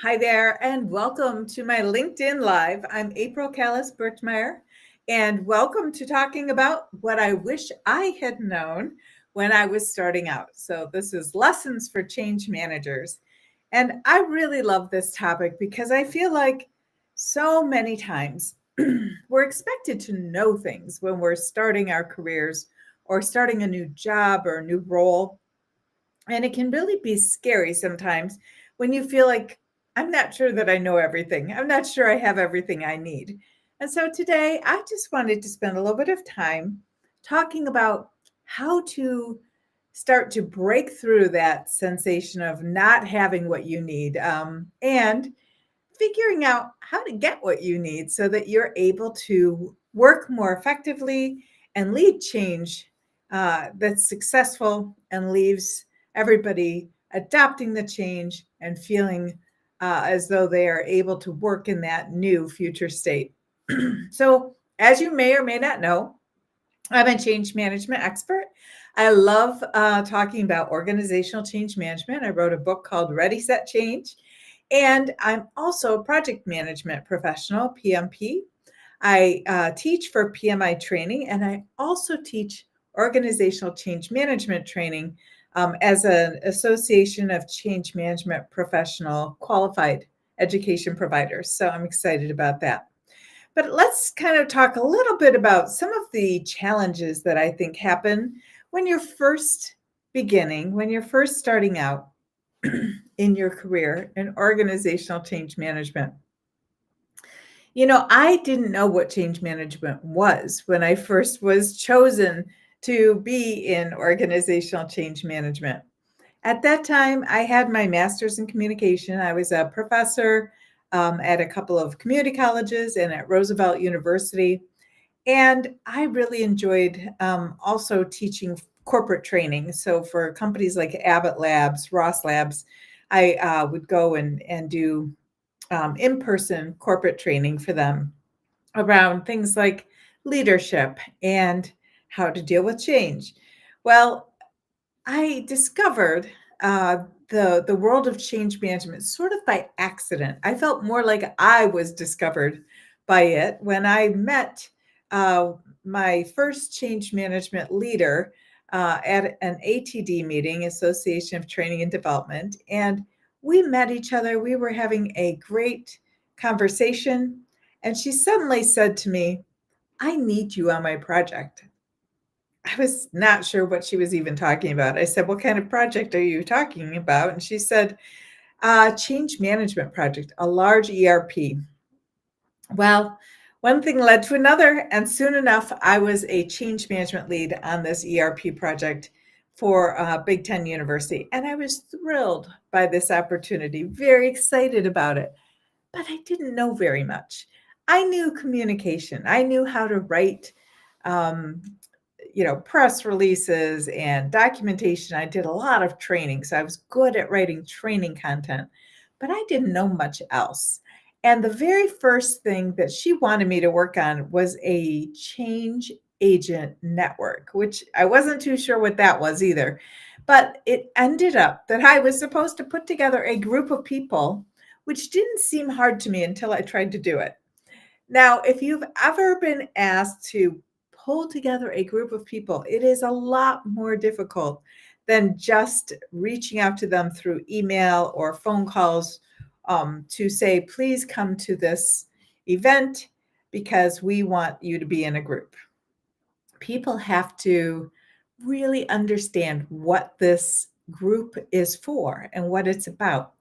Hi there, and welcome to my LinkedIn Live. I'm April Callis-Birchmeier, and welcome to talking about what I wish I had known when I was starting out. So, this is lessons for change managers. And I really love this topic because I feel like so many times we're expected to know things when we're starting our careers or starting a new job or a new role. And it can really be scary sometimes when you feel like, I'm not sure that I know everything. I'm not sure I have everything I need. And so today, I just wanted to spend a little bit of time talking about how to start to break through that sensation of not having what you need and figuring out how to get what you need so that you're able to work more effectively and lead change that's successful and leaves everybody adopting the change and feeling as though they are able to work in that new future state. So, as you may or may not know, I'm a change management expert. I love talking about organizational change management. I wrote a book called Ready, Set, Change. And I'm also a project management professional, PMP. I teach for PMI training, and I also teach organizational change management training as an association of change management professional qualified education providers. So I'm excited about that. But let's kind of talk a little bit about some of the challenges that I think happen when you're first beginning, when you're first starting out in your career in organizational change management. I didn't know what change management was when I first was chosen to be in organizational change management. At that time, I had my master's in communication. I was a professor at a couple of community colleges and at Roosevelt University. And I really enjoyed also teaching corporate training. So for companies like Abbott Labs, Ross Labs, I would go and do in-person corporate training for them around things like leadership and how to deal with change. Well, I discovered the world of change management sort of by accident. I felt more like I was discovered by it when I met uh, my first change management leader at an ATD meeting, Association of Training and Development, and we met each other. We were having a great conversation, and she suddenly said to me, "I need you on my project." I was not sure what she was even talking about. I said, "What kind of project are you talking about?" And she said, change management project, a large ERP. Well, one thing led to another, and soon enough, I was a change management lead on this ERP project for Big Ten University. And I was thrilled by this opportunity, very excited about it, but I didn't know very much. I knew communication. I knew how to write um, press releases and documentation. I did a lot of training, so I was good at writing training content, but I didn't know much else. And the very first thing that she wanted me to work on was a change agent network, which I wasn't too sure what that was either. But it ended up that I was supposed to put together a group of people, which didn't seem hard to me until I tried to do it. Now, if you've ever been asked to pull together a group of people, it is a lot more difficult than just reaching out to them through email or phone calls to say, please come to this event because we want you to be in a group. People have to really understand what this group is for and what it's about.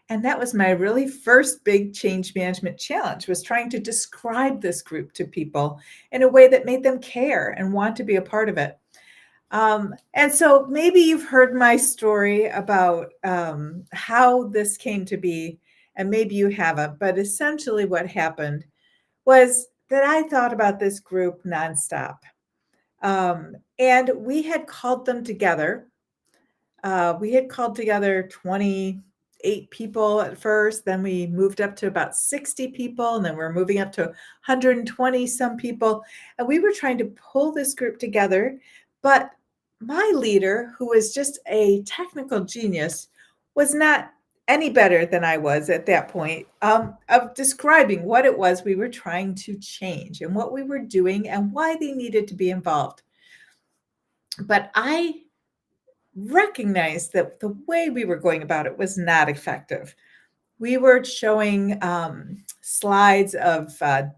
And that was my really first big change management challenge, was trying to describe this group to people in a way that made them care and want to be a part of it. And so maybe you've heard my story about how this came to be, and maybe you haven't, but essentially what happened was that I thought about this group nonstop. And we had called them together. We had called together 28 people at first, then we moved up to about 60 people, and then we're moving up to 120 some people. And we were trying to pull this group together. But my leader, who was just a technical genius, was not any better than I was at that point, of describing what it was we were trying to change and what we were doing and why they needed to be involved. But I recognized that the way we were going about it was not effective. We were showing slides of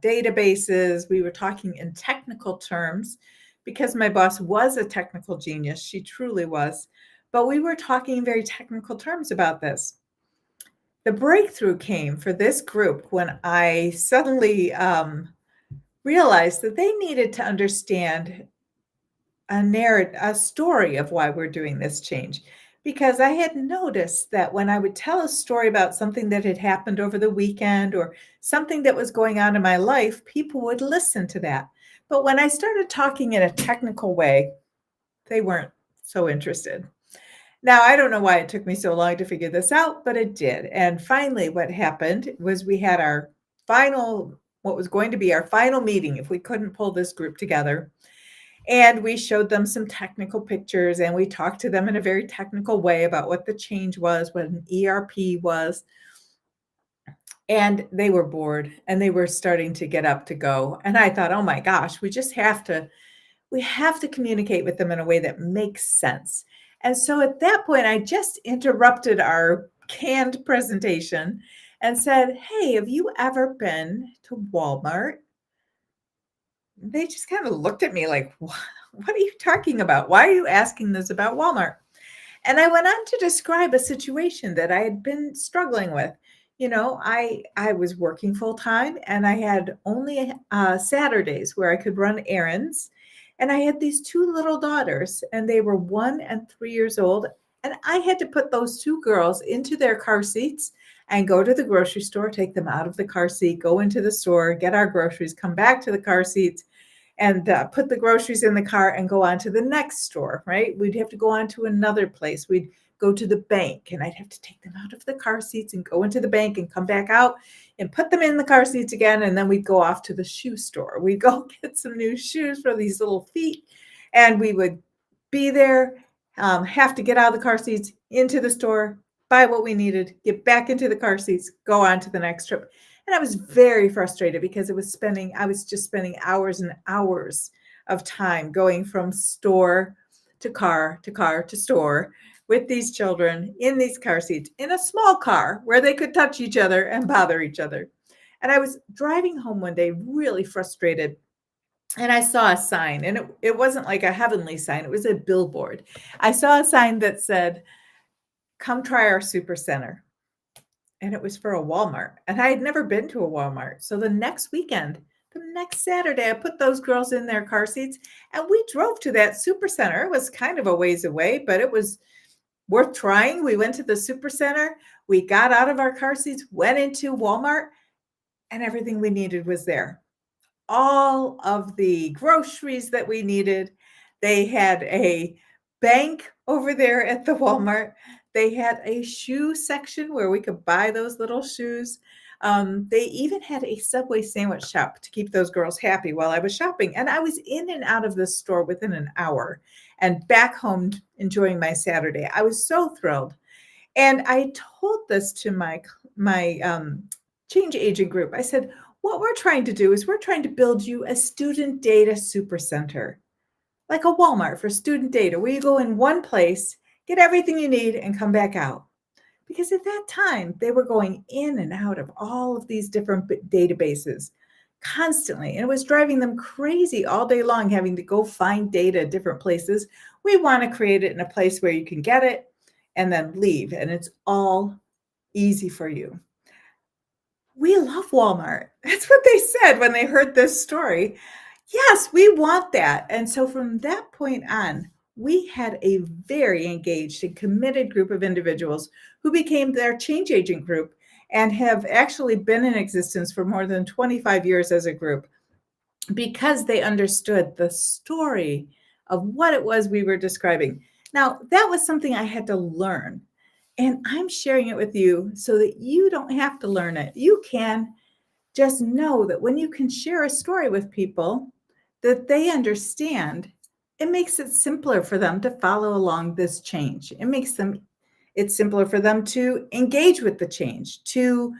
databases. We were talking in technical terms because my boss was a technical genius. She truly was. But we were talking in very technical terms about this. The breakthrough came for this group when I suddenly realized that they needed to understand a story of why we're doing this change. Because I had noticed that when I would tell a story about something that had happened over the weekend or something that was going on in my life, people would listen to that. But when I started talking in a technical way, they weren't so interested. Now, I don't know why it took me so long to figure this out, but it did. And finally, what happened was we had our final, what was going to be our final meeting if we couldn't pull this group together. And we showed them some technical pictures and we talked to them in a very technical way about what the change was, what an ERP was. And they were bored and they were starting to get up to go. And I thought, oh my gosh, we have to communicate with them in a way that makes sense. And so at that point, I just interrupted our canned presentation and said, hey, have you ever been to Walmart? They just kind of looked at me like, what are you talking about? Why are you asking this about Walmart? And I went on to describe a situation that I had been struggling with. I was working full time and I had only Saturdays where I could run errands. And I had these two little daughters, and they were 1 and 3 years old. And I had to put those two girls into their car seats and go to the grocery store, take them out of the car seat, go into the store, get our groceries, come back to the car seats, and put the groceries in the car and go on to the next store, right? We'd have to go on to another place. We'd go to the bank and I'd have to take them out of the car seats and go into the bank and come back out and put them in the car seats again. And then we'd go off to the shoe store. We'd go get some new shoes for these little feet. And we would be there, have to get out of the car seats, into the store, buy what we needed, get back into the car seats, go on to the next trip. And I was very frustrated because I was just spending hours and hours of time going from store to car to car to store with these children in these car seats in a small car where they could touch each other and bother each other. And I was driving home one day really frustrated, and I saw a sign, and it wasn't like a heavenly sign, it was a billboard. I saw a sign that said, come try our super center. And it was for a Walmart, and I had never been to a Walmart. So the next weekend, the next Saturday, I put those girls in their car seats and we drove to that super center. It was kind of a ways away, but it was worth trying. We went to the super center, we got out of our car seats, went into Walmart, and everything we needed was there. All of the groceries that we needed. They had a bank over there at the Walmart. They had a shoe section where we could buy those little shoes. They even had a Subway sandwich shop to keep those girls happy while I was shopping. And I was in and out of this store within an hour and back home enjoying my Saturday. I was so thrilled. And I told this to my change agent group. I said, what we're trying to do is we're trying to build you a student data supercenter, like a Walmart for student data, where you go in one place, get everything you need, and come back out. Because at that time, they were going in and out of all of these different databases constantly. And it was driving them crazy all day long, having to go find data at different places. We want to create it in a place where you can get it and then leave, and it's all easy for you. We love Walmart. That's what they said when they heard this story. Yes, we want that. And so from that point on, we had a very engaged and committed group of individuals who became their change agent group and have actually been in existence for more than 25 years as a group because they understood the story of what it was we were describing. Now, that was something I had to learn. And I'm sharing it with you so that you don't have to learn it. You can just know that when you can share a story with people that they understand, it makes it simpler for them to follow along this change. It's simpler for them to engage with the change, to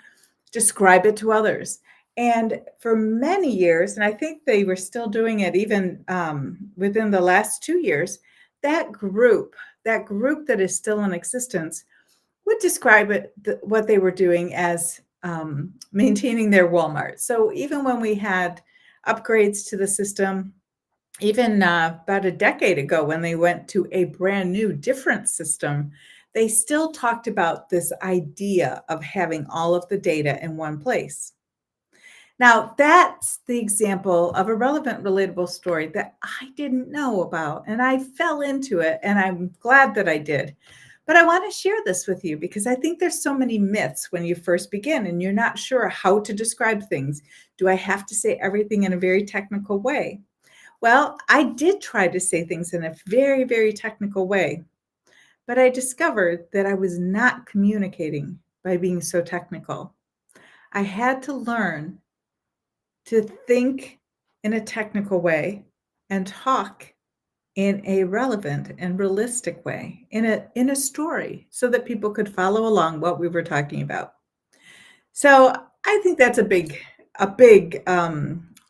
describe it to others. And for many years, and I think they were still doing it even within the last 2 years, that group, that group that is still in existence, would describe it what they were doing as maintaining their Walmart. So even when we had upgrades to the system, even about a decade ago, when they went to a brand new, different system, they still talked about this idea of having all of the data in one place. Now, that's the example of a relevant, relatable story that I didn't know about, and I fell into it, and I'm glad that I did. But I want to share this with you because I think there's so many myths when you first begin and you're not sure how to describe things. Do I have to say everything in a very technical way? Well, I did try to say things in a very, very technical way, but I discovered that I was not communicating by being so technical. I had to learn to think in a technical way and talk in a relevant and realistic way in a story so that people could follow along what we were talking about. So I think that's a big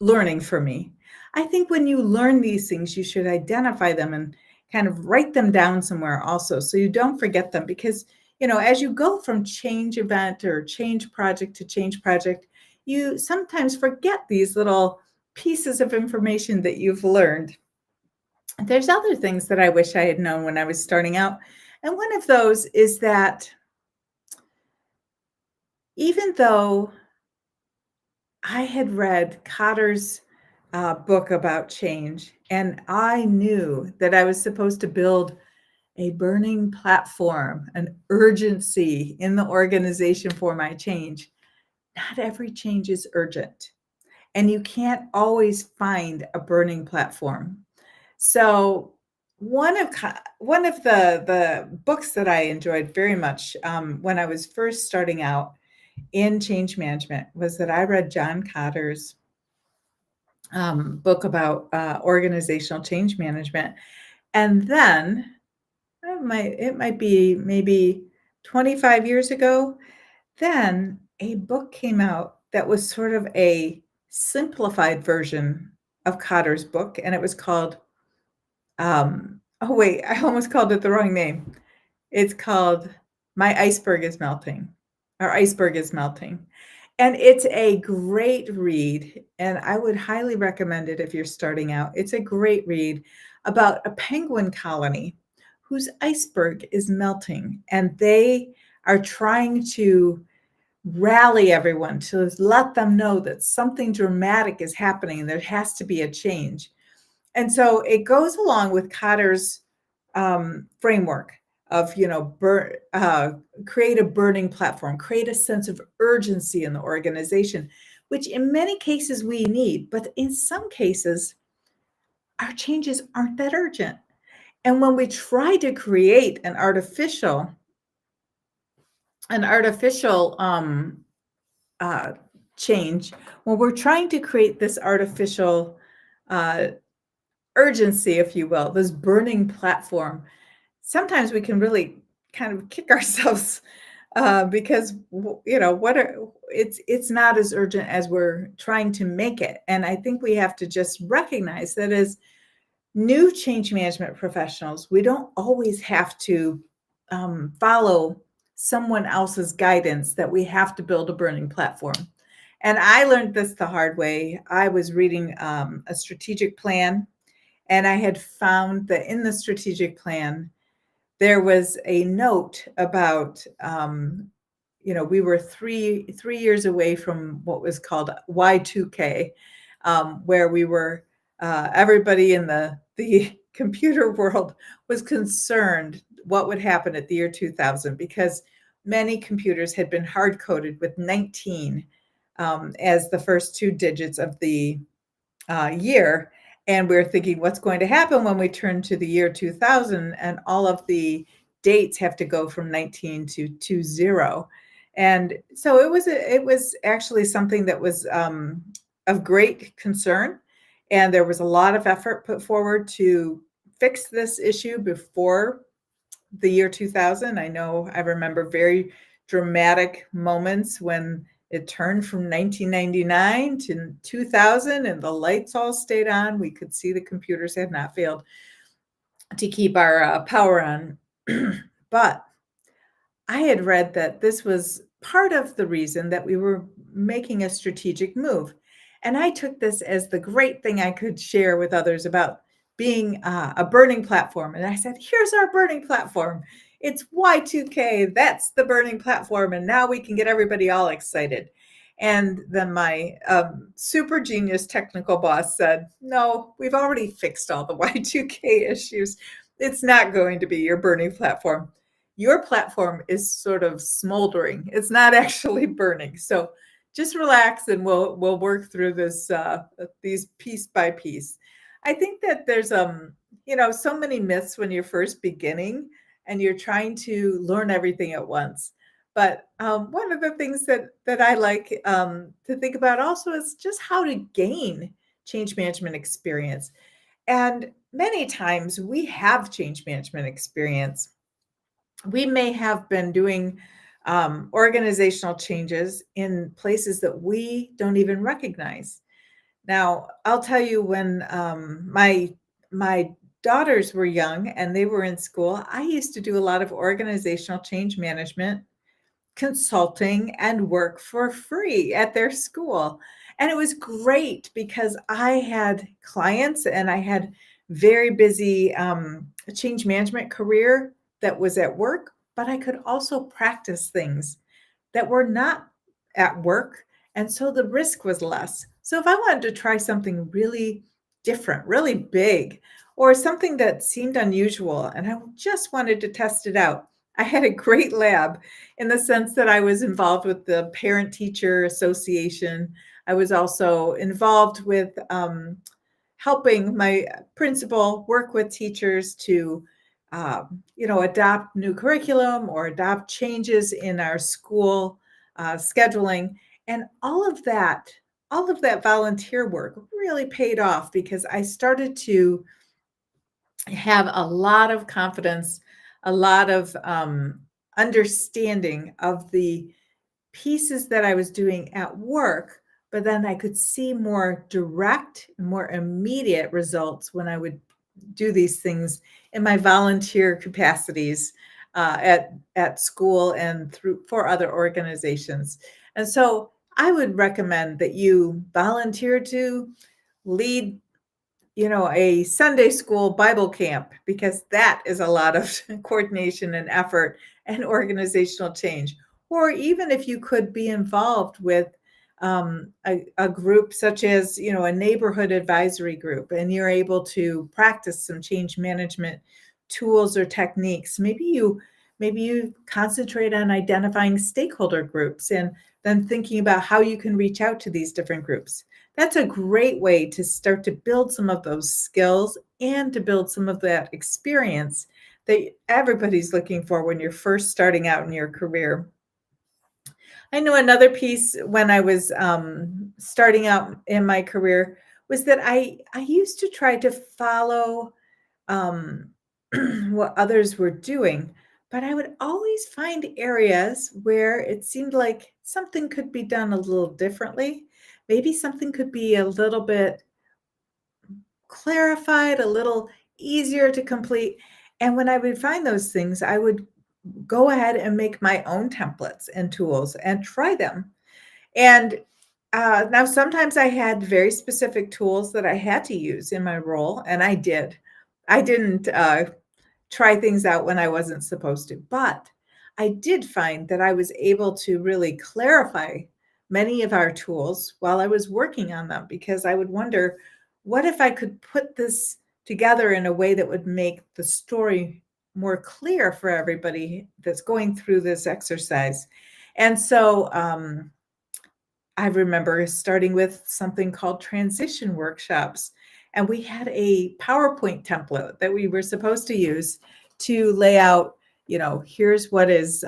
learning for me. I think when you learn these things, you should identify them and kind of write them down somewhere also so you don't forget them because as you go from change event or change project to change project, you sometimes forget these little pieces of information that you've learned. There's other things that I wish I had known when I was starting out. And one of those is that even though I had read Cotter's book about change, and I knew that I was supposed to build a burning platform, an urgency in the organization for my change. Not every change is urgent, and you can't always find a burning platform. So one of the books that I enjoyed very much when I was first starting out in change management was that I read John Cotter's book about organizational change management, and then it might be maybe 25 years ago. Then a book came out that was sort of a simplified version of Cotter's book, and it was called oh wait, I almost called it the wrong name. It's called My Iceberg is Melting, or Iceberg is Melting. And it's a great read, and I would highly recommend it if you're starting out. It's a great read about a penguin colony whose iceberg is melting, and they are trying to rally everyone to let them know that something dramatic is happening and there has to be a change. And so it goes along with Cotter's framework of, create a burning platform, create a sense of urgency in the organization, which in many cases we need, but in some cases, our changes aren't that urgent. And when we try to create an artificial change, when we're trying to create this artificial uh, urgency, if you will, this burning platform, sometimes we can really kind of kick ourselves because it's not as urgent as we're trying to make it. And I think we have to just recognize that as new change management professionals, we don't always have to follow someone else's guidance that we have to build a burning platform. And I learned this the hard way. I was reading a strategic plan, and I had found that in the strategic plan, there was a note about, we were three years away from what was called Y2K, where we were, everybody in the computer world was concerned what would happen at the year 2000 because many computers had been hard coded with 19 as the first two digits of the year. And we're thinking, what's going to happen when we turn to the year 2000 and all of the dates have to go from 19 to 20? And so it was actually something that was of great concern. And there was a lot of effort put forward to fix this issue before the year 2000. I know I remember very dramatic moments when it turned from 1999 to 2000 and the lights all stayed on. We could see the computers had not failed to keep our power on. But I had read that this was part of the reason that we were making a strategic move. And I took this as the great thing I could share with others about being a burning platform. And I said, here's our burning platform. It's Y2K. That's the burning platform. And now we can get everybody all excited. And then my super genius technical boss said, no, we've already fixed all the Y2K issues. It's not going to be your burning platform. Your platform is sort of smoldering. It's not actually burning. So just relax and we'll work through this these piece by piece. I think that there's so many myths when you're first beginning and you're trying to learn everything at once. But one of the things that I like to think about also is just how to gain change management experience. And many times we have change management experience. We may have been doing organizational changes in places that we don't even recognize. Now, I'll tell you when my daughters were young and they were in school, I used to do a lot of organizational change management consulting and work for free at their school. And it was great because I had clients and I had very busy change management career that was at work, but I could also practice things that were not at work. And so the risk was less. So if I wanted to try something really different, really big, or something that seemed unusual, and I just wanted to test it out, I had a great lab in the sense that I was involved with the Parent Teacher Association. I was also involved with helping my principal work with teachers to adopt new curriculum or adopt changes in our school scheduling. And all of that volunteer work really paid off because I started to have a lot of confidence, a lot of understanding of the pieces that I was doing at work, but then I could see more direct, more immediate results when I would do these things in my volunteer capacities at school and through for other organizations. And so I would recommend that you volunteer to lead a Sunday school Bible camp, because that is a lot of coordination and effort and organizational change. Or even if you could be involved with a group such as, a neighborhood advisory group, and you're able to practice some change management tools or techniques. Maybe you concentrate on identifying stakeholder groups and then thinking about how you can reach out to these different groups. That's a great way to start to build some of those skills and to build some of that experience that everybody's looking for when you're first starting out in your career. I know another piece when I was starting out in my career was that I used to try to follow um, what others were doing, but I would always find areas where it seemed like something could be done a little differently. Maybe something could be a little bit clarified, a little easier to complete. And when I would find those things, I would go ahead and make my own templates and tools and try them. And now sometimes I had very specific tools that I had to use in my role, and I did. I didn't try things out when I wasn't supposed to. But I did find that I was able to really clarify many of our tools while I was working on them, because I would wonder, what if I could put this together in a way that would make the story more clear for everybody that's going through this exercise? And so I remember starting with something called transition workshops, and we had a PowerPoint template that we were supposed to use to lay out, here's what is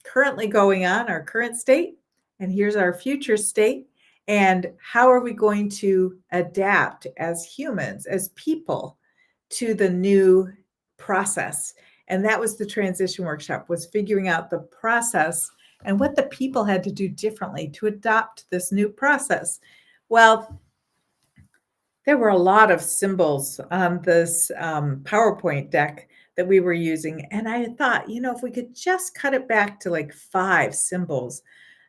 currently going on, our current state, and here's our future state, and how are we going to adapt as humans, as people, to the new process. And that was the transition workshop, was figuring out the process and what the people had to do differently to adopt this new process. Well, there were a lot of symbols on this PowerPoint deck that we were using. And I thought, if we could just cut it back to like 5 symbols,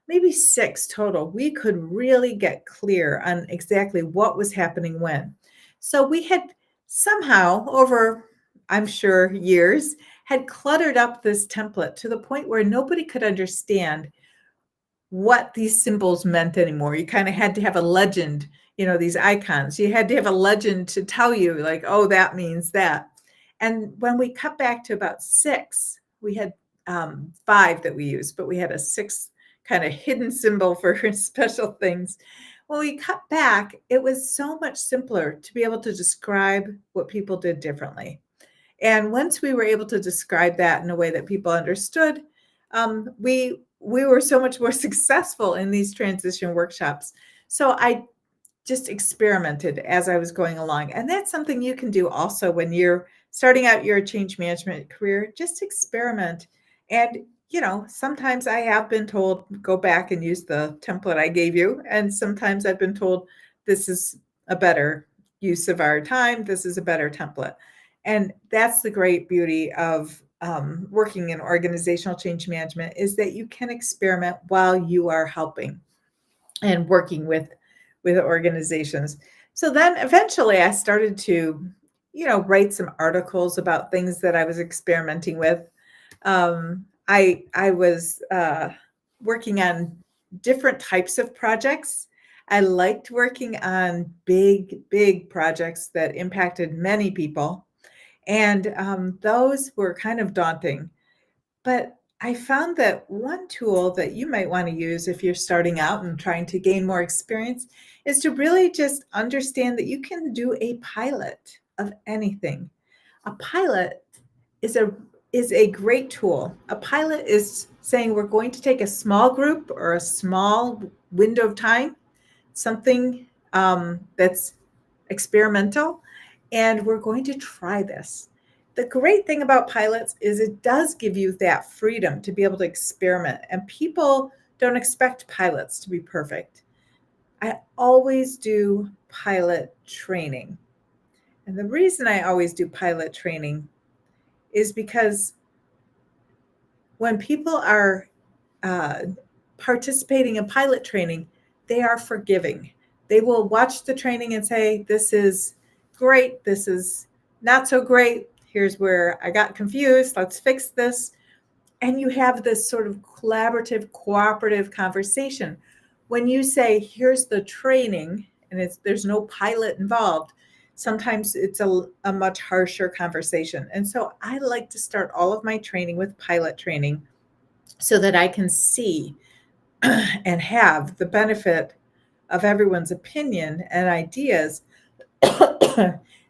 maybe 6 total, we could really get clear on exactly what was happening when. So we had somehow, over, I'm sure, years, had cluttered up this template to the point where nobody could understand what these symbols meant anymore. You kind of had to have a legend, these icons. You had to have a legend to tell you, like, oh, that means that. And when we cut back to about 6, we had 5 that we used, but we had a 6th kind of hidden symbol for special things. When we cut back, it was so much simpler to be able to describe what people did differently. And once we were able to describe that in a way that people understood, we were so much more successful in these transition workshops. So I just experimented as I was going along. And that's something you can do also when you're starting out your change management career. Just experiment. And, sometimes I have been told, go back and use the template I gave you. And sometimes I've been told, this is a better use of our time. This is a better template. And that's the great beauty of working in organizational change management, is that you can experiment while you are helping and working with organizations. So then eventually I started to, write some articles about things that I was experimenting with. I was working on different types of projects. I liked working on big projects that impacted many people. And those were kind of daunting. But I found that one tool that you might want to use if you're starting out and trying to gain more experience is to really just understand that you can do a pilot of anything. A pilot is a great tool. A pilot is saying we're going to take a small group or a small window of time, something that's experimental, and we're going to try this. The great thing about pilots is it does give you that freedom to be able to experiment, and people don't expect pilots to be perfect. I always do pilot training. And the reason I always do pilot training is because when people are uh, participating in pilot training, they are forgiving. They will watch the training and say, this is great, this is not so great, here's where I got confused, let's fix this. And you have this sort of collaborative, cooperative conversation. When you say, here's the training, and there's no pilot involved, sometimes it's a much harsher conversation. And so I like to start all of my training with pilot training so that I can see and have the benefit of everyone's opinion and ideas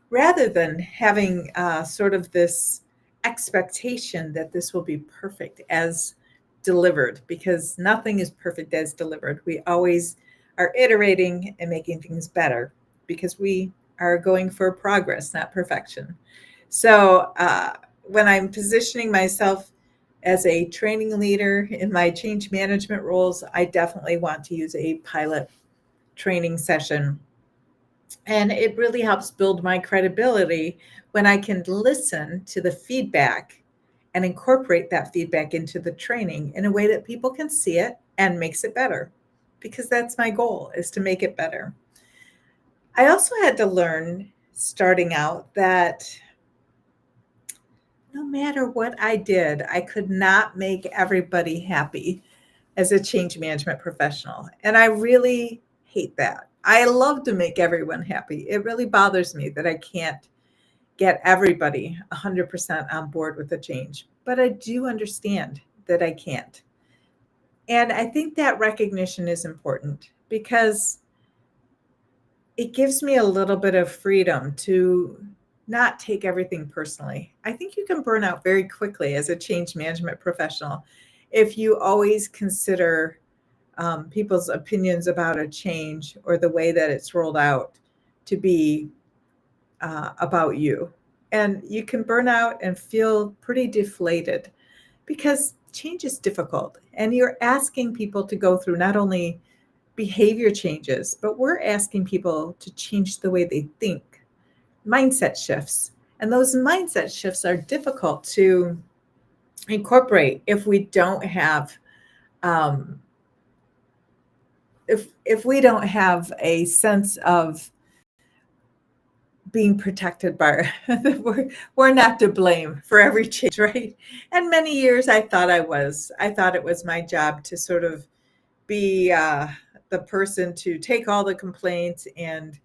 rather than having sort of this expectation that this will be perfect as delivered, because nothing is perfect as delivered. We always are iterating and making things better because we are going for progress, not perfection. So when I'm positioning myself as a training leader in my change management roles, I definitely want to use a pilot training session. And it really helps build my credibility when I can listen to the feedback and incorporate that feedback into the training in a way that people can see it and makes it better, because that's my goal, is to make it better. I also had to learn starting out that no matter what I did, I could not make everybody happy as a change management professional. And I really hate that. I love to make everyone happy. It really bothers me that I can't get everybody 100% on board with the change, but I do understand that I can't. And I think that recognition is important because it gives me a little bit of freedom to not take everything personally. I think you can burn out very quickly as a change management professional if you always consider people's opinions about a change or the way that it's rolled out to be about you. And you can burn out and feel pretty deflated because change is difficult. And you're asking people to go through not only behavior changes, but we're asking people to change the way they think, mindset shifts. And those mindset shifts are difficult to incorporate if we don't have um, if we don't have a sense of being protected by we're not to blame for every change, right? And many years I thought it was my job to sort of be the person to take all the complaints and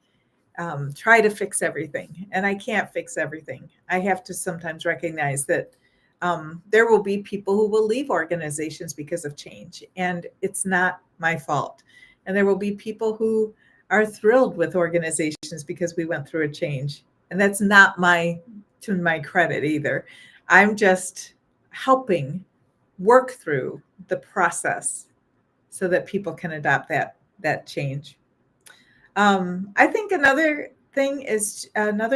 try to fix everything. And I can't fix everything. I have to sometimes recognize that there will be people who will leave organizations because of change, and it's not my fault. And there will be people who are thrilled with organizations because we went through a change, and that's not to my credit either. I'm just helping work through the process so that people can adopt that change. I think another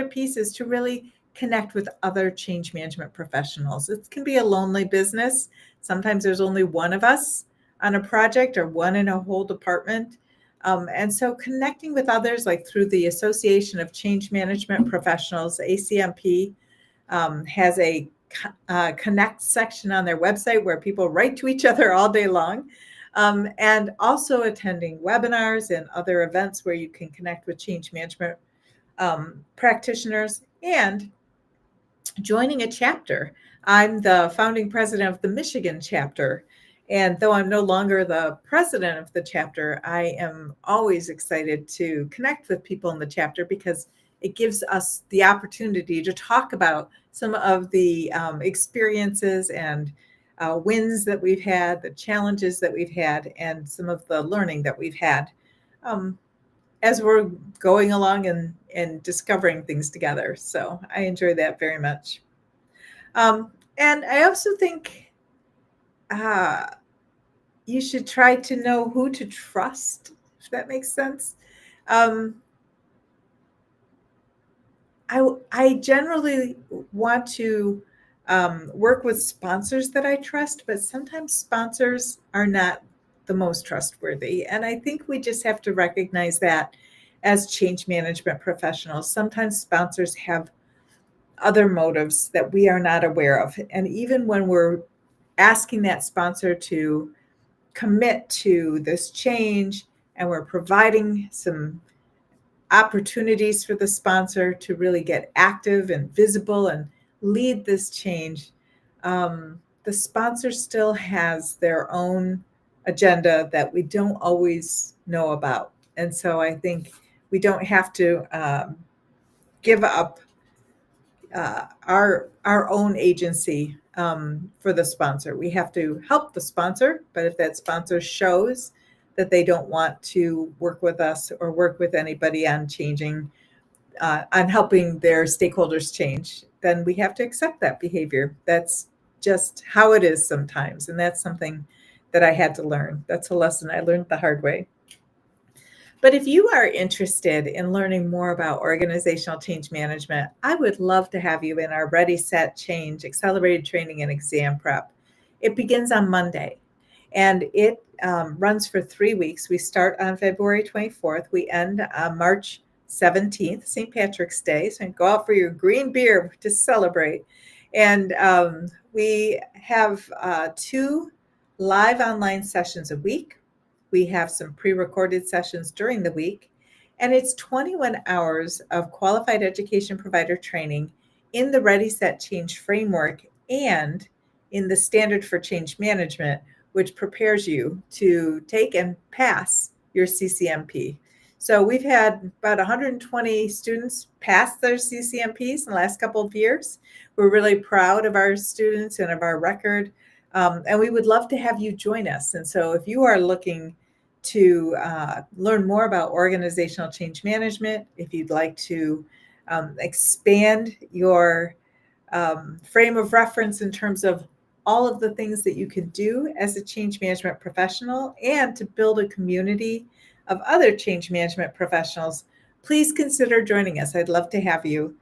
piece is to really connect with other change management professionals. It can be a lonely business. Sometimes there's only one of us on a project or one in a whole department. And so connecting with others, like through the Association of Change Management Professionals, ACMP, has a connect section on their website where people write to each other all day long. And also attending webinars and other events where you can connect with change management practitioners, and joining a chapter. I'm the founding president of the Michigan chapter. And though I'm no longer the president of the chapter, I am always excited to connect with people in the chapter because it gives us the opportunity to talk about some of the experiences and wins that we've had, the challenges that we've had, and some of the learning that we've had um, as we're going along and discovering things together. So I enjoy that very much. And I also think uh, you should try to know who to trust, if that makes sense. Um, I generally want to work with sponsors that I trust, but sometimes sponsors are not the most trustworthy. And I think we just have to recognize that as change management professionals. Sometimes sponsors have other motives that we are not aware of. And even when we're asking that sponsor to commit to this change and we're providing some opportunities for the sponsor to really get active and visible and lead this change, the sponsor still has their own agenda that we don't always know about. And so I think we don't have to give up our own agency for the sponsor. We have to help the sponsor, but if that sponsor shows that they don't want to work with us or work with anybody on changing, on helping their stakeholders change, then we have to accept that behavior. That's just how it is sometimes, and that's something that I had to learn. That's a lesson I learned the hard way. But if you are interested in learning more about organizational change management, I would love to have you in our Ready, Set, Change accelerated training and exam prep. It begins on Monday and it runs for 3 weeks. We start on February 24th. We end on March 17th, St. Patrick's Day. So go out for your green beer to celebrate. And we have 2 live online sessions a week. We have some pre-recorded sessions during the week, and it's 21 hours of qualified education provider training in the Ready, Set, Change framework and in the Standard for Change Management, which prepares you to take and pass your CCMP. So we've had about 120 students pass their CCMPs in the last couple of years. We're really proud of our students and of our record. And we would love to have you join us. And so if you are looking to learn more about organizational change management, if you'd like to expand your frame of reference in terms of all of the things that you can do as a change management professional and to build a community of other change management professionals, please consider joining us. I'd love to have you.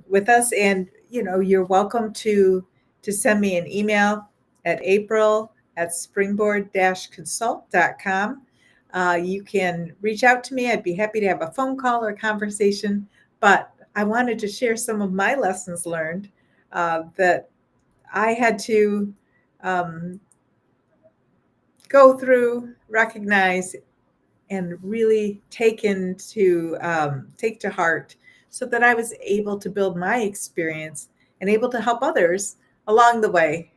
with us. And, you're welcome to send me an email at april@springboard-consult.com. You can reach out to me. I'd be happy to have a phone call or conversation. But I wanted to share some of my lessons learned that I had to um, go through, recognize, and really take to heart, so that I was able to build my experience and able to help others along the way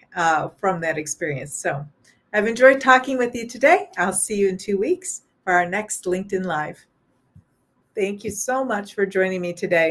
from that experience. So I've enjoyed talking with you today. I'll see you in 2 weeks for our next LinkedIn Live. Thank you so much for joining me today.